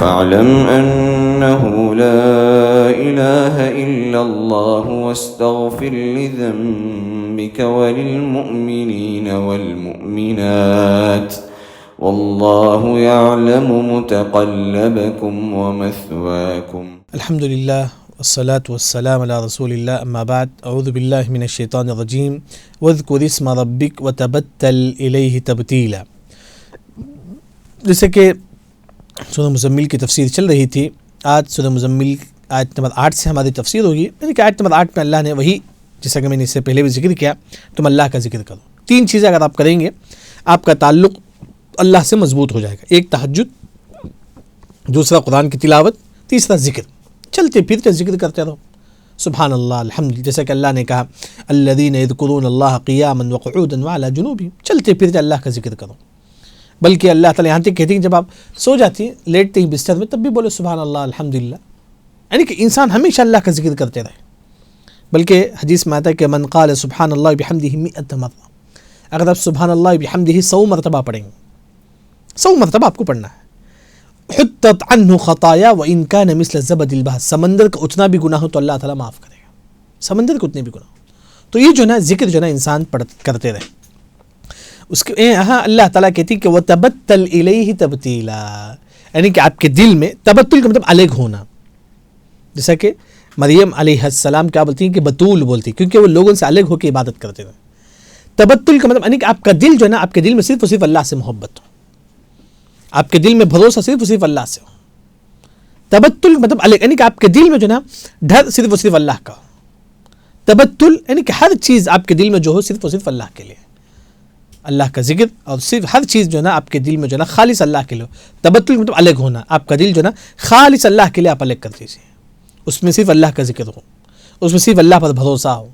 فاعلم أنه لا إله إلا الله واستغفر لذنبك وللمؤمنين والمؤمنات والله يعلم متقلبكم ومثواكم. الحمد للہ والصلاة والسلام علی رسول اللہ، اما بعد، اعوذ باللہ من الشیطان الرجیم، واذکر اسم ربک وتبتل الیہ تبتیلا۔ جیسے کہ سورہ مزمل کی تفسیر چل رہی تھی، آج سورہ مزمل آیت نمبر 8 سے ہماری تفسیر ہوگی۔ یعنی کہ آیت نمبر 8 میں اللہ نے وہی، جیسا کہ میں نے اس سے پہلے بھی ذکر کیا، تم اللہ کا ذکر کرو۔ 3 چیزیں اگر آپ کریں گے آپ کا تعلق اللہ سے مضبوط ہو جائے گا۔ ایک تہجد، دوسرا قرآن کی تلاوت، تیسرا ذکر۔ چلتے پھرتے ذکر کرتے رہو، سبحان اللہ، الحمد، جیسا کہ اللہ نے کہا الذین یذکرون اللہ قیاما وقعودا وعلی جنوبہم، چلتے پھرتے اللہ کا ذکر کرو۔ بلکہ اللہ تعالیٰ یہاں تک کہتے ہیں کہ جب آپ سو جاتی ہیں، لیٹتے ہیں بستر میں، تب بھی بولو سبحان اللہ الحمدللہ۔ یعنی کہ انسان ہمیشہ اللہ کا ذکر کرتے رہے۔ بلکہ حدیث میں آتا ہے کہ من قال سبحان اللہ بحمدہ 100 مرہ، اگر آپ سبحان اللہ بحمدہ 100 مرتبہ پڑھیں گے، 100 مرتبہ آپ کو پڑھنا ہے، حطت عنہ خطایا وان کان مثل زبد البحر، سمندر کا اتنا بھی گناہ ہو تو اللہ تعالیٰ معاف کرے گا، سمندر کے اتنے بھی گناہ ہو۔ تو یہ جو نا ذکر جو نا انسان کرتے رہے۔ اس کے یہاں اللہ تعالیٰ کہتی ہے کہ وَتَبَتَّلْ إِلَيْهِ تَبْتِيلًا، یعنی کہ آپ کے دل میں، تبتل کا مطلب الگ ہونا، جیسا کہ مریم علیہ السلام کیا بولتی ہیں کہ بطول بولتی، کیونکہ وہ لوگوں سے الگ ہو کے عبادت کرتے تھے۔ تبتل کا مطلب یعنی کہ آپ کا دل جو ہے نا، آپ کے دل میں صرف اور صرف اللہ سے محبت ہو، آپ کے دل میں بھروسہ صرف اور صرف اللہ سے ہو۔ تبتل مطلب الگ، یعنی کہ آپ کے دل میں جو ہے نا ڈر صرف اور صرف اللہ کا ہو۔ تبتل یعنی کہ ہر چیز آپ کے دل میں جو ہو صرف اور صرف اللہ کے لیے، اللہ کا ذکر، اور صرف ہر چیز جو ہے نا آپ کے دل میں جو ہے نا خالص اللہ کے لیے۔ تبتل مطلب الگ ہونا، آپ کا دل جو ہے نا خالص اللہ کے لیے آپ الگ کر دیجیے، اس میں صرف اللہ کا ذکر ہو، اس میں صرف اللہ پر بھروسہ ہو،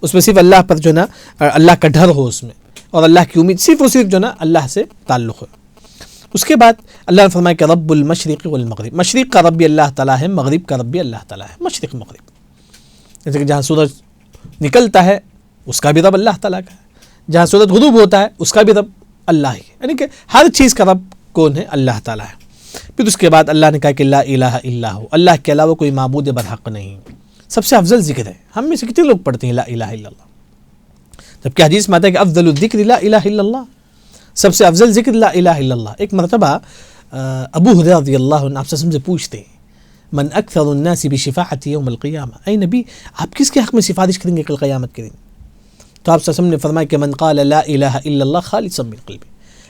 اس میں صرف اللہ پر جو ہے نا اللہ کا ڈر ہو اس میں، اور اللہ کی امید، صرف اور صرف جو ہے نا اللہ سے تعلق ہو۔ اس کے بعد اللہ نے فرمایا کہ رب المشرق والمغرب، مشرق کا رب بھی اللہ تعالیٰ ہے، مغرب کا رب بھی اللہ تعالیٰ ہے، مشرق مغرب، جیسے کہ جہاں سورج نکلتا ہے اس کا بھی رب اللہ تعالیٰ کا ہے، جہاں سورج غروب ہوتا ہے اس کا بھی رب اللہ ہی ہے، یعنی کہ ہر چیز کا رب کون ہے؟ اللہ تعالیٰ ہے۔ پھر اس کے بعد اللہ نے کہا کہ لا الہ الا ہو، اللہ کے علاوہ کوئی معبود برحق نہیں، سب سے افضل ذکر ہے۔ ہم میں سے کتنے لوگ پڑھتے ہیں لا الہ الا اللہ؟ جبکہ حدیث میں آتا ہے کہ افضل الذکر لا الہ الا اللہ، سب سے افضل ذکر لا الہ الا اللہ۔ ایک مرتبہ ابو ہریرہ رضی اللہ عنہ آپ سے پوچھتے ہیں من اکثر الناس بشفاعتی یوم القیامہ، اے نبی آپ کس کے حق میں سفارش کریں گے کل قیامت کے دن؟ تو آپ صلی اللہ علیہ وسلم نے فرمایا کہ من قال لا الہ الا اللہ خالصا من قلبہ،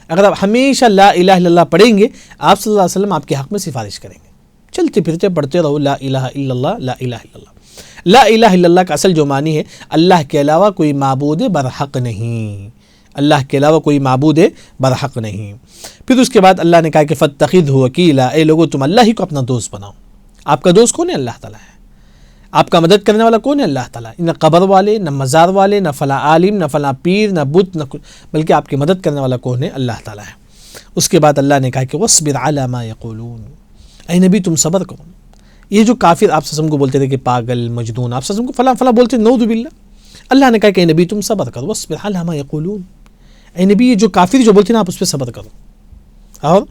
اگر آپ ہمیشہ لا الہ الا اللہ پڑھیں گے آپ صلی اللہ علیہ وسلم آپ کے حق میں سفارش کریں گے۔ چلتے پھرتے پڑھتے رہو لا الہ الا اللہ، لا الہ الا اللہ۔ لا الہ الا اللہ کا اصل جو معنی ہے اللہ کے علاوہ کوئی معبود برحق نہیں، اللہ کے علاوہ کوئی معبود برحق نہیں۔ پھر اس کے بعد اللہ نے کہا کہ فاتخذہ وکیلا، اے لوگو تم اللہ ہی کو اپنا دوست بناؤ۔ آپ کا دوست کون ہے؟ اللہ تعالیٰ ہے۔ آپ کا مدد کرنے والا کون ہے؟ اللہ تعالیٰ۔ نہ قبر والے، نہ مزار والے، نہ فلاں عالم، نہ فلاں پیر، نہ بت، نہ کچھ، بلکہ آپ کی مدد کرنے والا کون ہے؟ اللہ تعالیٰ ہے۔ اس کے بعد اللہ نے کہا کہ وَاصْبِرْ عَلَىٰ مَا يَقُولُونَ، اے نبی تم صبر کرو۔ یہ جو کافر آپ سے کو بولتے تھے کہ پاگل، مجنون، آپ سے کو فلاں فلاں بولتے تھے، نعوذ باللہ، اللہ نے کہا کہ اے نبی تم صبر کرو، وَاصْبِرْ عَلَىٰ مَا يَقُولُونَ، اے نبی یہ جو کافر جو بولتے ہیں آپ اس پہ صبر کرو، اور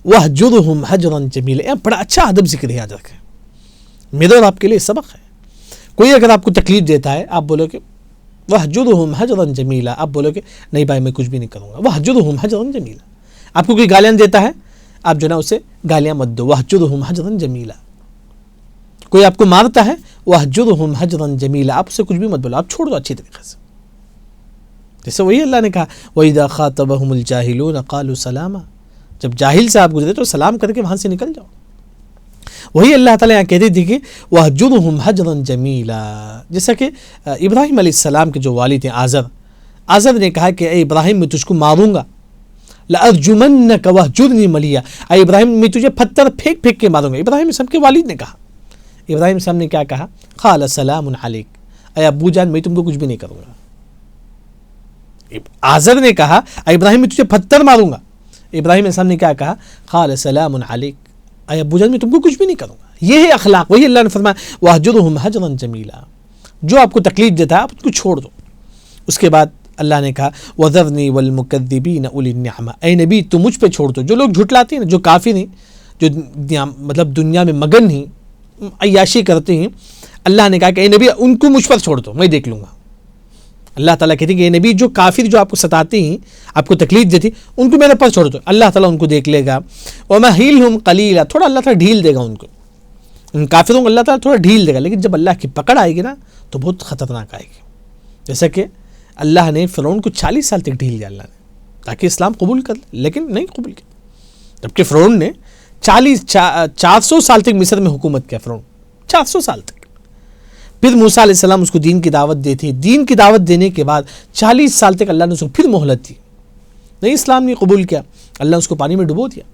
وَاهْجُرْهُمْ هَجْرًا جَمِيلًا، بڑا اچھا ادب ذکر یاد رکھیں، میرا اور آپ کے لیے سبق ہے۔ کوئی اگر آپ کو تکلیف دیتا ہے آپ بولو کہ وَاهْجُرْهُمْ هَجْرًا جَمِيلًا، آپ بولو کہ نہیں بھائی میں کچھ بھی نہیں کروں گا، وَاهْجُرْهُمْ هَجْرًا جَمِيلًا۔ آپ کو کوئی گالیاں دیتا ہے آپ جو نا اسے گالیاں مت دو، وَاهْجُرْهُمْ هَجْرًا جَمِيلًا۔ کوئی آپ کو مارتا ہے وَاهْجُرْهُمْ هَجْرًا جَمِيلًا، آپ اسے کچھ بھی مت بولو، آپ چھوڑ دو اچھی طریقے سے۔ جیسے وہی اللہ نے کہا وَإِذَا خَاطَبَهُمُ الْجَاهِلُونَ قَالُوا سَلَامًا، جب جاہل سے آپ گزرے تو سلام کر کے وہاں سے نکل جاؤ۔ وہی اللہ تعالیٰ یہاں کہتے تھے کہ وَاهْجُرْهُمْ هَجْرًا جَمِيلًا، جیسا کہ ابراہیم علیہ السلام کے جو والد ہیں آزر نے کہا کہ اے ابراہیم میں تجھ کو ماروں گا، لَأَرْجُمَنَّكَ وَاهْجُرْنِي مَلِيًّا، اے ابراہیم میں تجھے پتھر پھینک پھینک کے ماروں گا۔ ابراہیم اسلام کے والد نے کہا، ابراہیم اسلام نے کیا کہا؟ قَالَ سَلَامٌ عَلَيْكَ، اے ابو جان میں تم کو کچھ بھی نہیں کروں گا۔ آزر نے کہا اے ابراہیم میں تجھے پتھر ماروں گا، ابراہیم اسلام نے کیا کہا؟ قَالَ سَلَامٌ عَلَيْكَ، اے ابو جان میں تم کو کچھ بھی نہیں کروں گا۔ یہ ہے اخلاق، وہی اللہ نے فرمایا وَاهْجُرْهُمْ هَجْرًا جَمِيلًا، جو آپ کو تکلیف دیتا ہے آپ اس کو چھوڑ دو۔ اس کے بعد اللہ نے کہا وَذَرْنِي وَالْمُكَذِّبِينَ أُولِي النِّعْمَةِ، اے نبی تم مجھ پہ چھوڑ دو، جو لوگ جھٹلاتے ہیں، جو کافر ہیں، جو مطلب دنیا میں مگن ہی عیاشی کرتے ہیں، اللہ نے کہا کہ اے نبی ان کو مجھ پر چھوڑ دو، میں دیکھ لوں گا۔ اللہ تعالیٰ کہتے ہیں کہ اے نبی جو کافر جو آپ کو ستاتے ہیں، آپ کو تکلیف دیتی، ان کو میرے پر چھوڑ دو، اللہ تعالیٰ ان کو دیکھ لے گا۔ وَمَهِلْهُمْ قَلِيلًا، تھوڑا اللہ تعالیٰ ڈھیل دے گا ان کو، ان کافروں کو اللہ تعالیٰ تھوڑا ڈھیل دے گا، لیکن جب اللہ کی پکڑ آئے گی نا تو بہت خطرناک آئے گی۔ جیسا کہ اللہ نے فرعون کو 40 سال تک ڈھیل دیا اللہ نے، تاکہ اسلام قبول کر لے، لیکن نہیں قبول کیا، جبکہ فرعون نے 400 سال تک مصر میں حکومت کیا، فرعون 400 سال تک۔ پھر موسیٰ علیہ السلام اس کو دین کی دعوت دیتی، دین کی دعوت دینے کے بعد 40 سال تک اللہ نے اس کو پھر مہلت دی، نہیں اسلام نہیں قبول کیا، اللہ نے اس کو پانی میں ڈبو دیا۔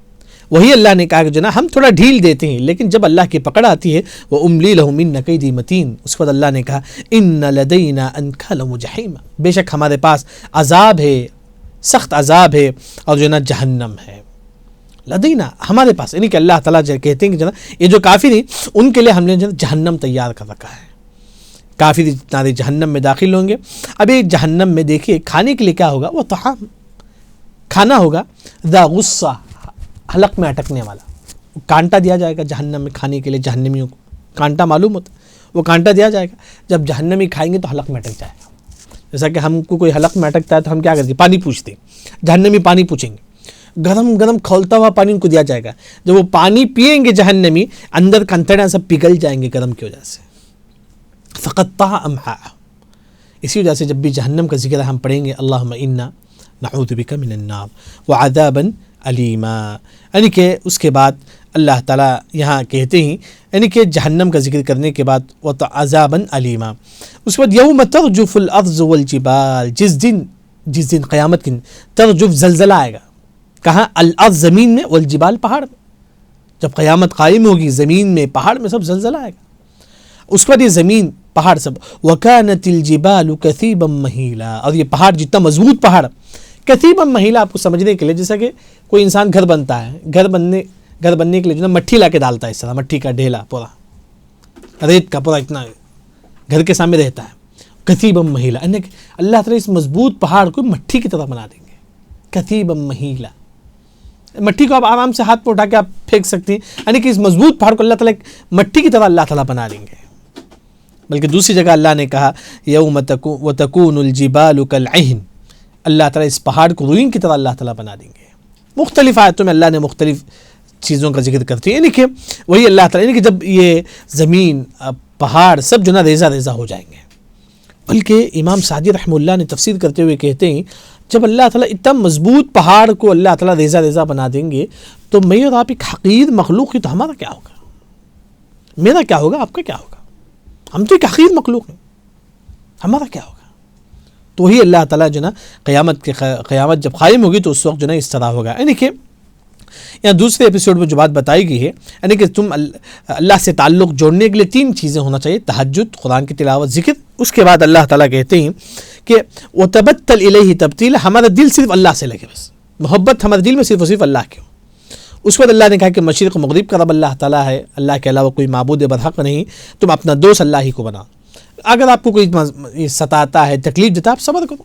وہی اللہ نے کہا کہ جناب ہم تھوڑا ڈھیل دیتے ہیں، لیکن جب اللہ کی پکڑ آتی ہے وہ املی لہم ان کیدی متین، اس کے بعد اللہ نے کہا ان لدینا انکالا وجحیم، بے شک ہمارے پاس عذاب ہے، سخت عذاب ہے، اور جو نا جہنم ہے۔ لدینا ہمارے پاس، یعنی کہ اللہ تعالیٰ کہتے ہیں کہ جناب یہ جو کافر ہیں ان کے لیے ہم نے جہنم تیار کر رکھا ہے، کافر نارے جہنم میں داخل ہوں گے۔ ابھی جہنم میں دیکھیے کھانے کے لیے کیا ہوگا، وہ طعام کھانا ہوگا، ذا غصہ، حلق میں اٹکنے والا، کانٹا دیا جائے گا جہنم میں کھانے کے لیے، جہنمیوں کو کانٹا معلوم ہوتا ہے، وہ کانٹا دیا جائے گا، جب جہنمی کھائیں گے تو حلق میں اٹک جائے گا۔ جیسا کہ ہم کو کوئی حلق میں اٹکتا ہے تو ہم کیا کرتے ہیں، پانی پوچھتے ہیں، جہنمی پانی پوچھیں گے، گرم گرم کھولتا ہوا پانی ان کو دیا جائے گا، جب وہ پانی پئیں گے جہنمی، اندر کنتڑیاں سب پگھل جائیں گے گرم کی وجہ سے، فقطع امعاء۔ اسی وجہ سے جب بھی جہنم کا ذکر ہم پڑھیں گے اللہم انا نعوذ بک من النار وعذابا علیما، یعنی کہ اس کے بعد اللہ تعالیٰ یہاں کہتے ہیں، یعنی کہ جہنم کا ذکر کرنے کے بعد وعذابا علیما، اس کے بعد یوم ترجف الارض والجبال، جس دن قیامت کے دن ترجف زلزلہ آئے گا، کہاں، الارض زمین میں، والجبال پہاڑ میں، جب قیامت قائم ہوگی زمین میں پہاڑ میں سب زلزلہ آئے گا، اس کے بعد یہ زمین پہاڑ سب، وَكَانَتِ الْجِبَالُ كَثِيبًا مَهِيلًا، اور یہ پہاڑ جتنا مضبوط پہاڑ، کثیبا مہیلا، آپ کو سمجھنے کے لیے جیسا کہ کوئی انسان گھر بنتا ہے، گھر بننے کے لیے جو نا مٹھی لا کے ڈالتا ہے، اس طرح مٹھی کا ڈھیلا پورا ریت کا پورا اتنا گھر کے سامنے رہتا ہے، کثیبا مہیلا، یعنی کہ اللہ تعالیٰ اس مضبوط پہاڑ کو مٹھی کی طرح بنا دیں گے، کثیبا مہیلا، مٹھی کو آپ آرام سے ہاتھ پہ اٹھا کے آپ پھینک سکتے ہیں، یعنی کہ اس مضبوط پہاڑ کو اللہ تعالیٰ مٹھی کی طرح اللہ تعالیٰ بنا دیں گے۔ بلکہ دوسری جگہ اللہ نے کہا یوم وتکون الجبال کالعہن، اللہ تعالیٰ اس پہاڑ کو روئیں کی طرح اللہ تعالیٰ بنا دیں گے۔ مختلف آیتوں میں اللہ نے مختلف چیزوں کا ذکر کرتی ہے، یعنی کہ وہی اللہ تعالیٰ، یعنی کہ جب یہ زمین پہاڑ سب جو نا ریزہ ریزہ ہو جائیں گے۔ بلکہ امام سعدی رحمہ اللہ نے تفسیر کرتے ہوئے کہتے ہیں جب اللہ تعالیٰ اتنا مضبوط پہاڑ کو اللہ تعالیٰ ریزہ ریزہ بنا دیں گے تو میں اور آپ ایک حقیر مخلوق ہی، تو ہمارا کیا ہوگا، میرا کیا ہوگا، آپ کا کیا ہوگا، ہم تو ایک حقیر مخلوق ہیں، ہمارا کیا ہوگا۔ تو وہی اللہ تعالیٰ جو نا قیامت جب قائم ہوگی تو اس وقت جو نا اس طرح ہوگا، یعنی کہ یہاں دوسرے ایپیسوڈ میں جو بات بتائی گئی ہے، یعنی کہ تم اللہ سے تعلق جوڑنے کے لیے 3 چیزیں ہونا چاہیے، تہجد، قرآن کی تلاوت، ذکر۔ اس کے بعد اللہ تعالیٰ کہتے ہیں کہ وَتَبَتَّلْ إِلَيْهِ تَبْتِيلًا، ہمارا دل صرف اللہ سے لگے، بس محبت ہمارے دل میں صرف اور صرف اللہ کی ہو۔ اس کے بعد اللہ نے کہا کہ مشرق و مغرب کا رب اللہ تعالیٰ ہے، اللہ کے علاوہ کوئی معبود برحق نہیں، تم اپنا دوست اللہ ہی کو بناؤ۔ اگر آپ کو کوئی ستاتا ہے، تکلیف دیتا ہے، آپ صبر کرو،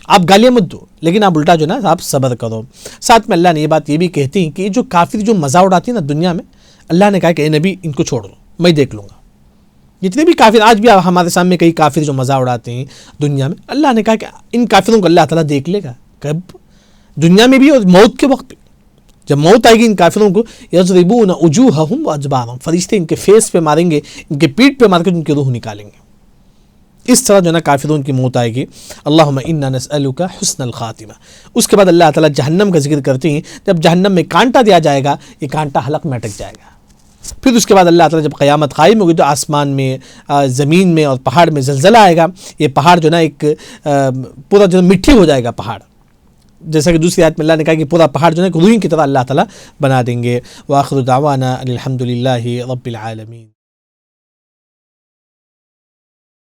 آپ گالیاں مت دو، لیکن آپ الٹا جو نا آپ صبر کرو۔ ساتھ میں اللہ نے یہ بات یہ بھی کہتی ہیں کہ یہ جو کافر جو مزہ اڑاتی ہیں نا دنیا میں، اللہ نے کہا کہ اے نبی ان کو چھوڑ دو، میں دیکھ لوں گا۔ جتنے بھی کافر آج بھی ہمارے سامنے کئی کافر جو مزہ اڑاتے ہیں دنیا میں، اللہ نے کہا کہ ان کافروں کو اللہ تعالیٰ دیکھ لے گا، کب، دنیا میں بھی اور موت کے وقت بھی۔ جب موت آئے گی ان کافروں کو، یضربون وجوہہم وادبارہم، فرشتے ان کے فیس پہ ماریں گے، ان کے پیٹ پہ مار کے ان کی روح نکالیں گے۔ اس طرح جو نا کافروں کی موت آئے گی۔ اللہم انا نسألک حسن الخاتمہ۔ اس کے بعد اللہ تعالیٰ جہنم کا ذکر کرتے ہیں، جب جہنم میں کانٹا دیا جائے گا، یہ کانٹا حلق میں اٹک جائے گا۔ پھر اس کے بعد اللہ تعالیٰ جب قیامت قائم ہوگی تو آسمان میں، زمین میں اور پہاڑ میں زلزلہ آئے گا، یہ پہاڑ جو نا ایک پورا جو مٹی ہو جائے گا پہاڑ، جیسا کہ دوسری آیت میں اللہ نے کہا کہ پورا پہاڑ جو ہے روئی کی طرح اللہ تعالیٰ بنا دیں گے۔ وآخر دعوانا ان الحمد للہ رب العالمین۔